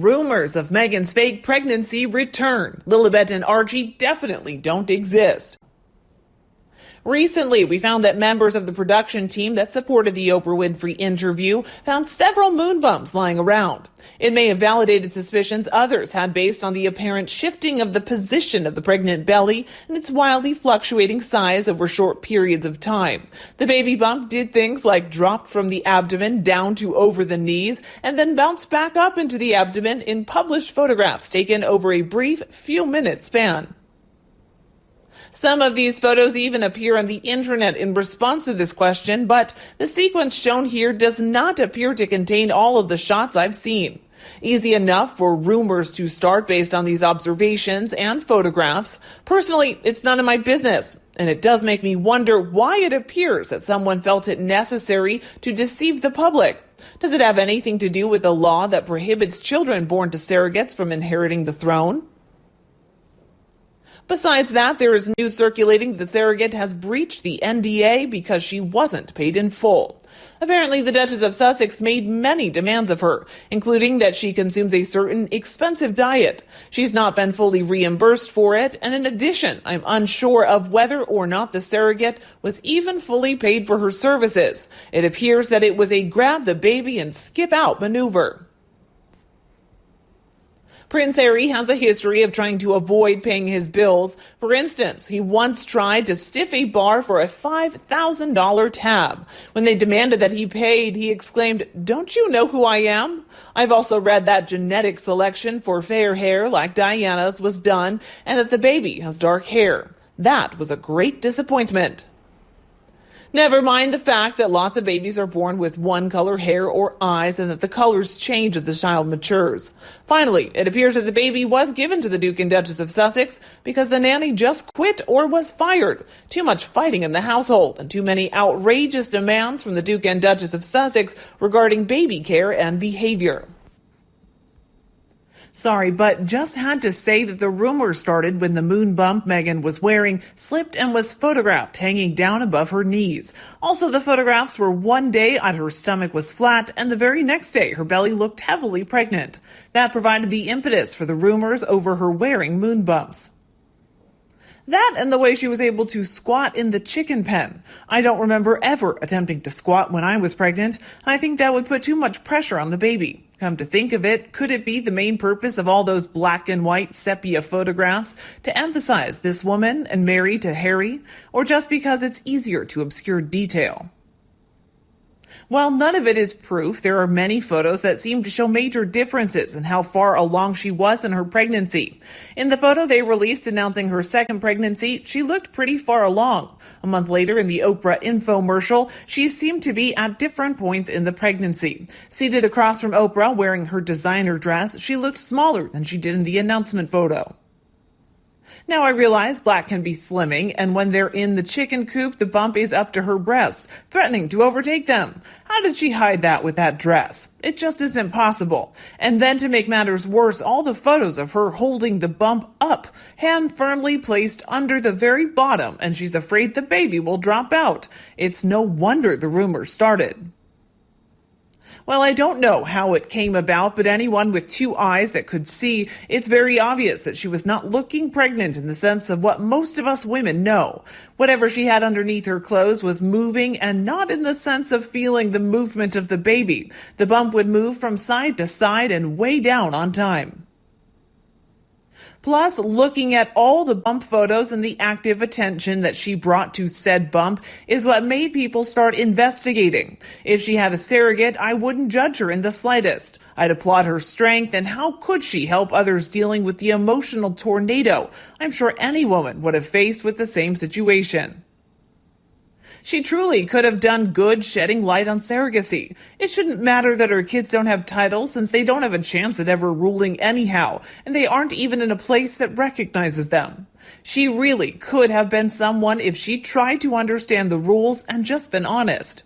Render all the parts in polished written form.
Rumors of Meghan's fake pregnancy return. Lilibet and Archie definitely don't exist. Recently, we found that members of the production team that supported the Oprah Winfrey interview found several moon bumps lying around. It may have validated suspicions others had based on the apparent shifting of the position of the pregnant belly and its wildly fluctuating size over short periods of time. The baby bump did things like dropped from the abdomen down to over the knees and then bounced back up into the abdomen in published photographs taken over a brief few-minute span. Some of these photos even appear on the internet in response to this question, but the sequence shown here does not appear to contain all of the shots I've seen. Easy enough for rumors to start based on these observations and photographs. Personally, it's none of my business, and it does make me wonder why it appears that someone felt it necessary to deceive the public. Does it have anything to do with the law that prohibits children born to surrogates from inheriting the throne? Besides that, there is news circulating that the surrogate has breached the NDA because she wasn't paid in full. Apparently, the Duchess of Sussex made many demands of her, including that she consumes a certain expensive diet. She's not been fully reimbursed for it, and in addition, I'm unsure of whether or not the surrogate was even fully paid for her services. It appears that it was a grab the baby and skip out maneuver. Prince Harry has a history of trying to avoid paying his bills. For instance, he once tried to stiff a bar for a $5,000 tab. When they demanded that he paid, he exclaimed, "Don't you know who I am?" I've also read that genetic selection for fair hair like Diana's was done and that the baby has dark hair. That was a great disappointment. Never mind the fact that lots of babies are born with one color hair or eyes and that the colors change as the child matures. Finally, it appears that the baby was given to the Duke and Duchess of Sussex because the nanny just quit or was fired. Too much fighting in the household and too many outrageous demands from the Duke and Duchess of Sussex regarding baby care and behavior. Sorry, but just had to say that the rumor started when the moon bump Meghan was wearing slipped and was photographed hanging down above her knees. Also, the photographs were one day her stomach was flat and the very next day her belly looked heavily pregnant. That provided the impetus for the rumors over her wearing moon bumps. That and the way she was able to squat in the chicken pen. I don't remember ever attempting to squat when I was pregnant. I think that would put too much pressure on the baby. Come to think of it, could it be the main purpose of all those black and white sepia photographs to emphasize this woman and married to Harry, or just because it's easier to obscure detail? While none of it is proof, there are many photos that seem to show major differences in how far along she was in her pregnancy. In the photo they released announcing her second pregnancy, she looked pretty far along. A month later in the Oprah infomercial, she seemed to be at different points in the pregnancy. Seated across from Oprah wearing her designer dress, she looked smaller than she did in the announcement photo. Now I realize black can be slimming, and when they're in the chicken coop, the bump is up to her breasts, threatening to overtake them. How did she hide that with that dress? It just isn't possible. And then to make matters worse, all the photos of her holding the bump up, hand firmly placed under the very bottom, and she's afraid the baby will drop out. It's no wonder the rumors started. Well, I don't know how it came about, but anyone with two eyes that could see, it's very obvious that she was not looking pregnant in the sense of what most of us women know. Whatever she had underneath her clothes was moving and not in the sense of feeling the movement of the baby. The bump would move from side to side and way down on time. Plus, looking at all the bump photos and the active attention that she brought to said bump is what made people start investigating. If she had a surrogate, I wouldn't judge her in the slightest. I'd applaud her strength, and how could she help others dealing with the emotional tornado I'm sure any woman would have faced with the same situation? She truly could have done good shedding light on surrogacy. It shouldn't matter that her kids don't have titles since they don't have a chance at ever ruling anyhow, and they aren't even in a place that recognizes them. She really could have been someone if she tried to understand the rules and just been honest.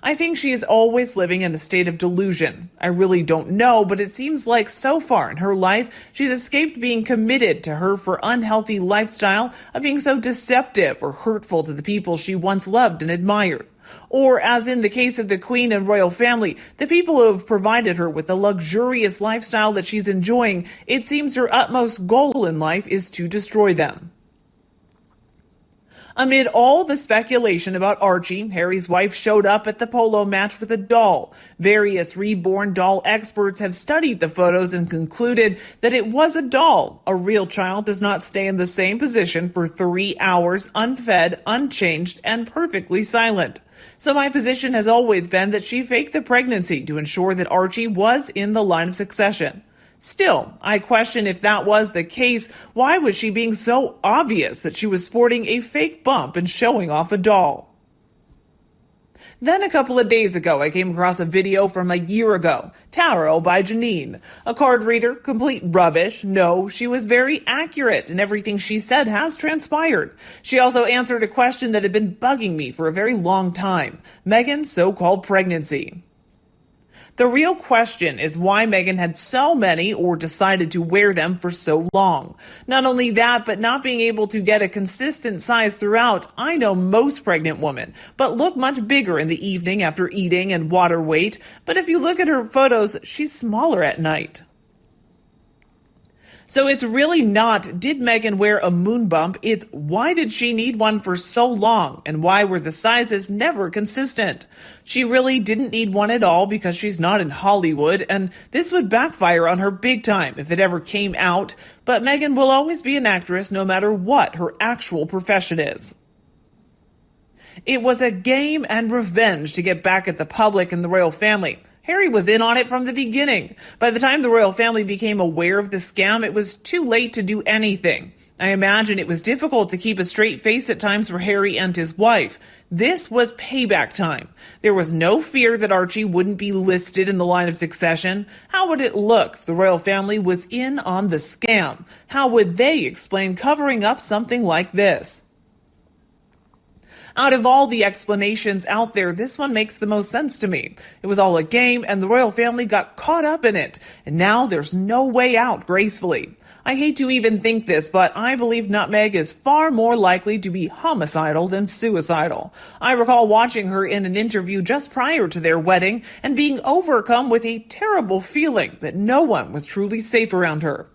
I think she is always living in a state of delusion. I really don't know, but it seems like so far in her life, she's escaped being committed to her for unhealthy lifestyle of being so deceptive or hurtful to the people she once loved and admired. Or, as in the case of the Queen and royal family, the people who have provided her with the luxurious lifestyle that she's enjoying, it seems her utmost goal in life is to destroy them. Amid all the speculation about Archie, Harry's wife showed up at the polo match with a doll. Various reborn doll experts have studied the photos and concluded that it was a doll. A real child does not stay in the same position for 3 hours, unfed, unchanged, and perfectly silent. So my position has always been that she faked the pregnancy to ensure that Archie was in the line of succession. Still, I question if that was the case, why was she being so obvious that she was sporting a fake bump and showing off a doll? Then a couple of days ago, I came across a video from a year ago, Tarot by Janine. A card reader, complete rubbish. No, she was very accurate and everything she said has transpired. She also answered a question that had been bugging me for a very long time. Meghan's so-called pregnancy. The real question is why Meghan had so many or decided to wear them for so long. Not only that, but not being able to get a consistent size throughout. I know most pregnant women, but look much bigger in the evening after eating and water weight. But if you look at her photos, she's smaller at night. So it's really not, did Meghan wear a moon bump? It's why did she need one for so long? And why were the sizes never consistent? She really didn't need one at all because she's not in Hollywood, and this would backfire on her big time if it ever came out. But Meghan will always be an actress no matter what her actual profession is. It was a game and revenge to get back at the public and the royal family. Harry was in on it from the beginning. By the time the royal family became aware of the scam, it was too late to do anything. I imagine it was difficult to keep a straight face at times for Harry and his wife. This was payback time. There was no fear that Archie wouldn't be listed in the line of succession. How would it look if the royal family was in on the scam? How would they explain covering up something like this? Out of all the explanations out there, this one makes the most sense to me. It was all a game and the royal family got caught up in it. And now there's no way out gracefully. I hate to even think this, but I believe Nutmeg is far more likely to be homicidal than suicidal. I recall watching her in an interview just prior to their wedding and being overcome with a terrible feeling that no one was truly safe around her.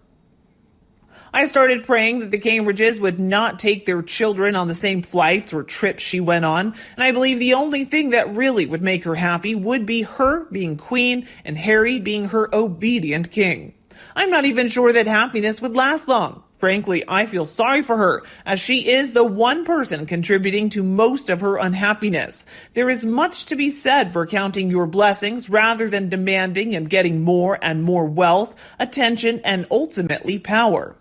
I started praying that the Cambridges would not take their children on the same flights or trips she went on, and I believe the only thing that really would make her happy would be her being queen and Harry being her obedient king. I'm not even sure that happiness would last long. Frankly, I feel sorry for her, as she is the one person contributing to most of her unhappiness. There is much to be said for counting your blessings rather than demanding and getting more and more wealth, attention, and ultimately power.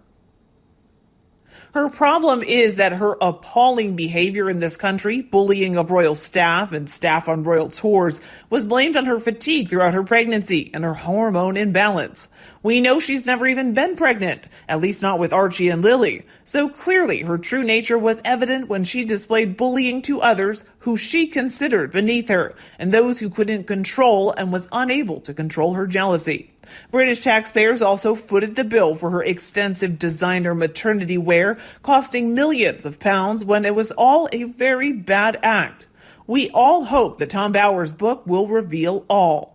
Her problem is that her appalling behavior in this country, bullying of royal staff and staff on royal tours, was blamed on her fatigue throughout her pregnancy and her hormone imbalance. We know she's never even been pregnant, at least not with Archie and Lily. So clearly her true nature was evident when she displayed bullying to others who she considered beneath her, and those who couldn't control and was unable to control her jealousy. British taxpayers also footed the bill for her extensive designer maternity wear, costing millions of pounds when it was all a very bad act. We all hope that Tom Bower's book will reveal all.